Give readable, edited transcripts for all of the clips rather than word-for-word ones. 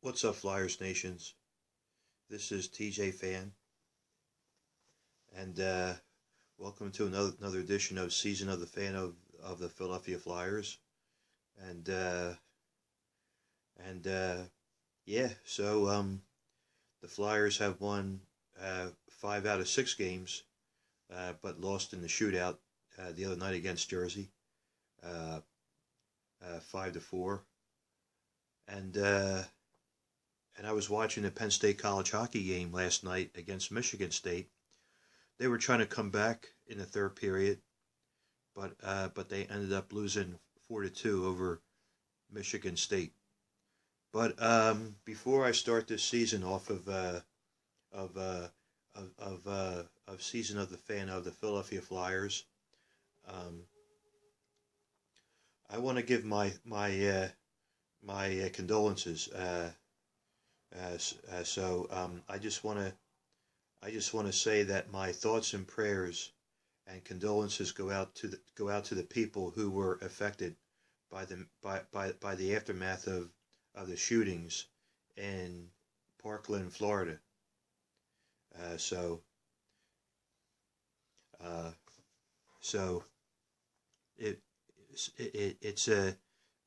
What's up, Flyers Nations? This is TJ Fan, and welcome to another edition of Season of the Fan of the Philadelphia Flyers. And yeah, so the Flyers have won 5 out of 6 games, but lost in the shootout the other night against Jersey, 5-4, and. And I was watching the Penn State college hockey game last night against Michigan State. They were trying to come back in the third period, but they ended up losing 4-2 over Michigan State. But before I start this season off of season of the fan of the Philadelphia Flyers, I want to give my condolences. I just want to say that my thoughts and prayers and condolences go out to the people who were affected by the aftermath of the shootings in Parkland, Florida.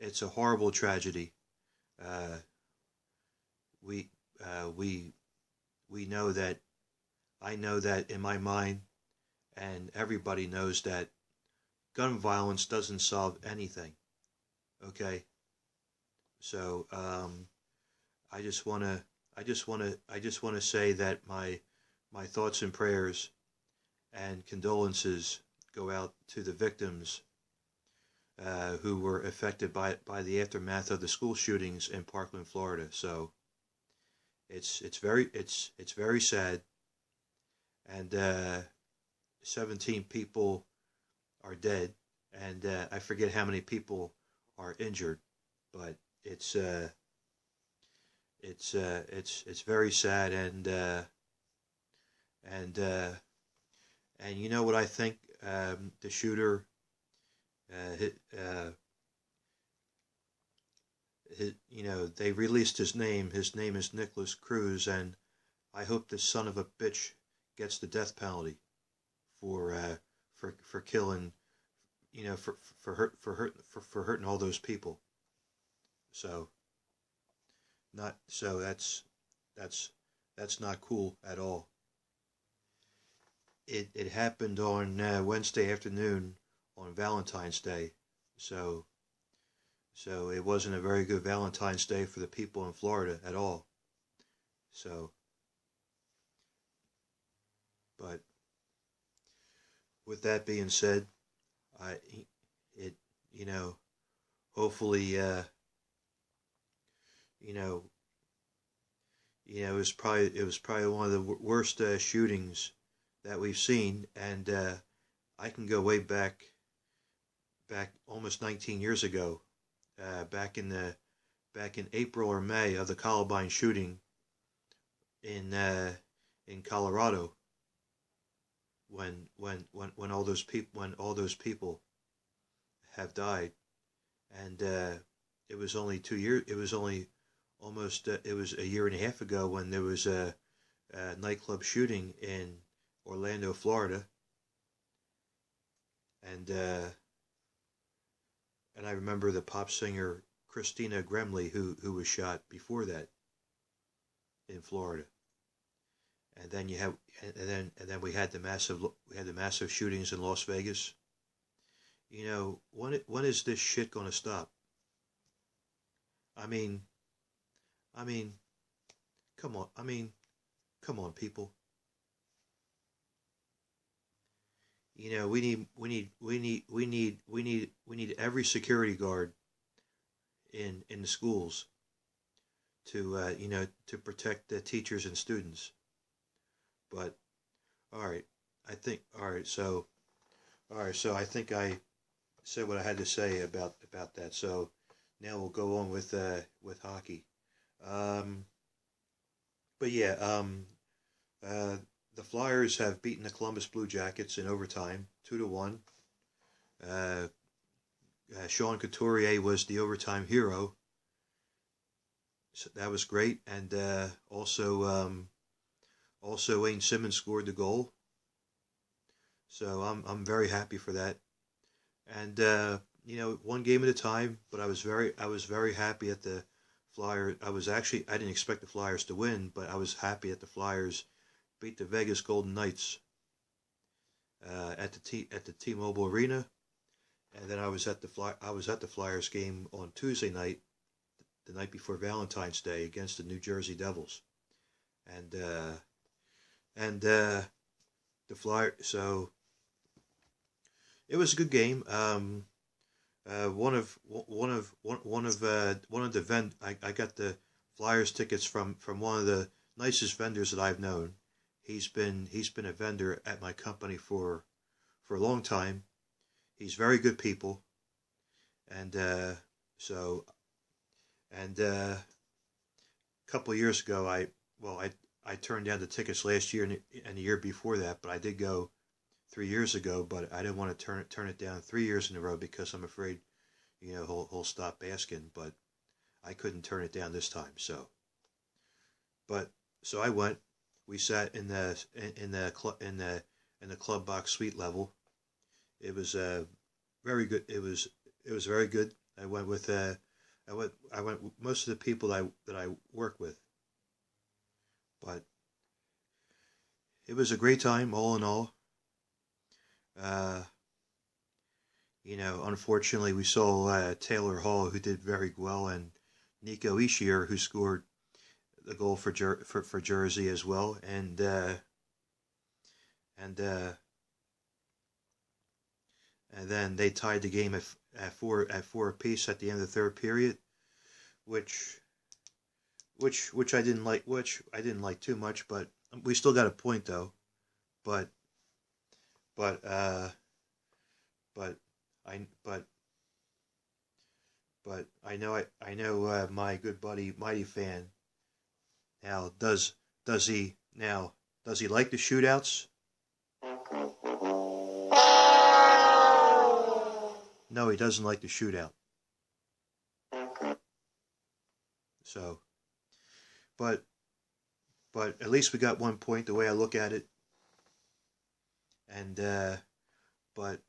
It's a horrible tragedy. We know that, I know that in my mind, and everybody knows that gun violence doesn't solve anything. Okay, so I just wanna say that my thoughts and prayers and condolences go out to the victims who were affected by the aftermath of the school shootings in Parkland, Florida. So it's very sad, and 17 people are dead, and I forget how many people are injured, but it's very sad, and you know what I think, the shooter, they released his name. His name is Nicholas Cruz, and I hope this son of a bitch gets the death penalty for killing, for hurting all those people. So that's not cool at all. It happened on Wednesday afternoon on Valentine's Day, so it wasn't a very good Valentine's Day for the people in Florida at all. So, but with that being said, hopefully, it was probably one of the worst shootings that we've seen, and I can go way back almost 19 years ago. Back in April or May of the Columbine shooting in Colorado, when all those people have died, and it was only 2 years. It was only almost. It was a year and a half ago when there was a nightclub shooting in Orlando, Florida, and I remember the pop singer Christina Gremley, who was shot before that in Florida. And then we had the massive shootings in Las Vegas. When is this shit going to stop? I mean, come on. Come on, people. We need every security guard in the schools to protect the teachers and students. But so I think I said what I had to say about that. So now we'll go on with hockey. But yeah, the Flyers have beaten the Columbus Blue Jackets in overtime, 2-1. Sean Couturier was the overtime hero. So that was great, and also Wayne Simmons scored the goal. So I'm very happy for that. And one game at a time. But I was very happy at the Flyers. I didn't expect the Flyers to win, but I was happy that the Flyers beat the Vegas Golden Knights at the T-Mobile Arena. And then I was at the Flyers game on Tuesday night, the night before Valentine's Day, against the New Jersey Devils. And the Flyer. So it was a good game. I got the Flyers tickets from one of the nicest vendors that I've known. He's been a vendor at my company for a long time. He's very good people, and so and a couple of years ago, I turned down the tickets last year and the year before that, but I did go 3 years ago. But I didn't want to turn it down 3 years in a row because I'm afraid, he'll stop asking. But I couldn't turn it down this time. So I went. We sat in the club box suite level. It was very good. It was very good. I went with most of the people that I work with. But it was a great time, all in all. Uh, Unfortunately, we saw Taylor Hall, who did very well, and Nico Ishier, who scored the goal for Jersey as well, and and then they tied the game at four apiece at the end of the third period, which which I didn't like too much, but we still got a point though. But but but I but but I know my good buddy Mighty Fan now does he like the shootouts? No, he doesn't like the shootout. So, but at least we got 1 point the way I look at it. And but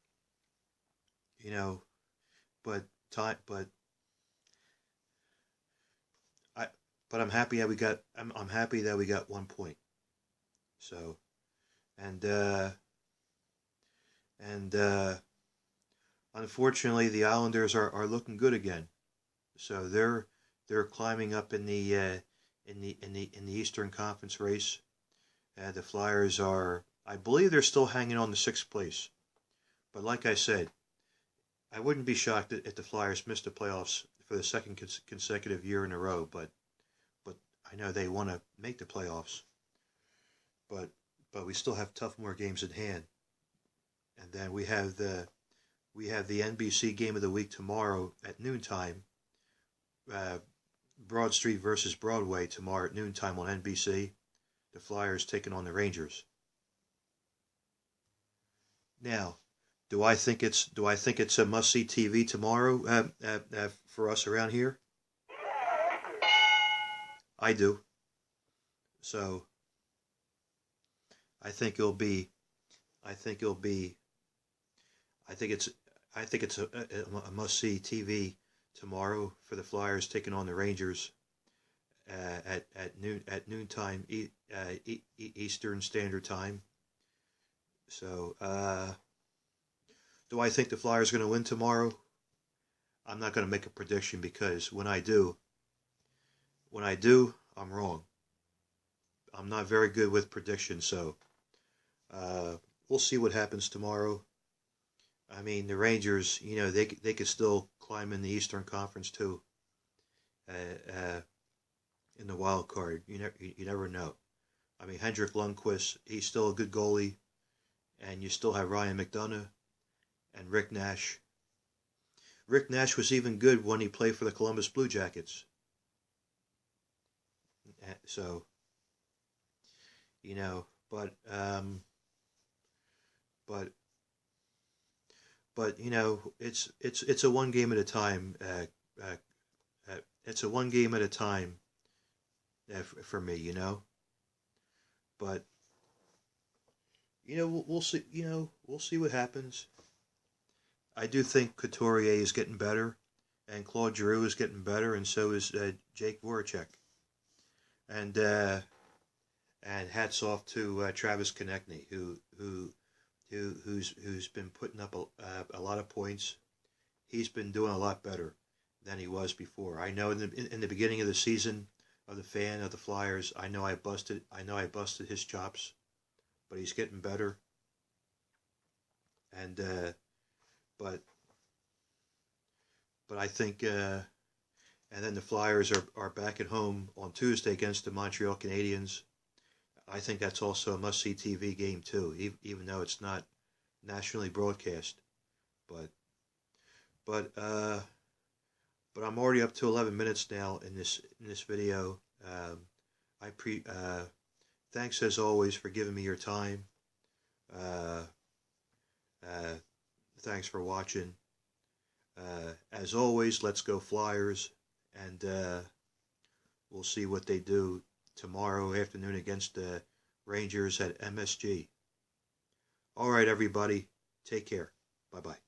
you know, but time, I but I'm happy that we got 1 point. So and and unfortunately the Islanders are looking good again. So they're climbing up in the Eastern Conference race. The Flyers are, I believe, they're still hanging on to sixth place. But like I said, I wouldn't be shocked if the Flyers missed the playoffs for the second consecutive year in a row. But I know they want to make the playoffs. But we still have tough more games in hand. And then we have the NBC game of the week tomorrow at noontime. Broad Street versus Broadway tomorrow at noontime on NBC. The Flyers taking on the Rangers. Now, do I think it's a must see TV tomorrow for us around here? I do. So I think it'll be. I think it'll be. I think it's. I think it's a must see TV tomorrow for the Flyers taking on the Rangers at noontime Eastern Standard Time. So do I think the Flyers are going to win tomorrow? I'm not going to make a prediction because when I do, I'm wrong. I'm not very good with predictions, so we'll see what happens tomorrow. I mean, the Rangers, they could still climb in the Eastern Conference too. In the wild card, you never know. I mean, Hendrik Lundqvist, he's still a good goalie, and you still have Ryan McDonough and Rick Nash. Rick Nash was even good when he played for the Columbus Blue Jackets. So, but but it's a one game at a time. It's a one game at a time for me, you know. But we'll see. We'll see what happens. I do think Couturier is getting better, and Claude Giroux is getting better, and so is Jake Voracek. And hats off to Travis Konechny, who's been putting up a lot of points. He's been doing a lot better than he was before. I know in the beginning of the season, of the fan of the Flyers, I know I busted his chops, but he's getting better. And but I think and then the Flyers are back at home on Tuesday against the Montreal Canadiens. I think that's also a must-see TV game too, even though it's not nationally broadcast. But I'm already up to 11 minutes now in this video. Thanks as always for giving me your time. Thanks for watching. As always, let's go Flyers, and we'll see what they do tomorrow afternoon against the Rangers at MSG. All right, everybody, take care. Bye-bye.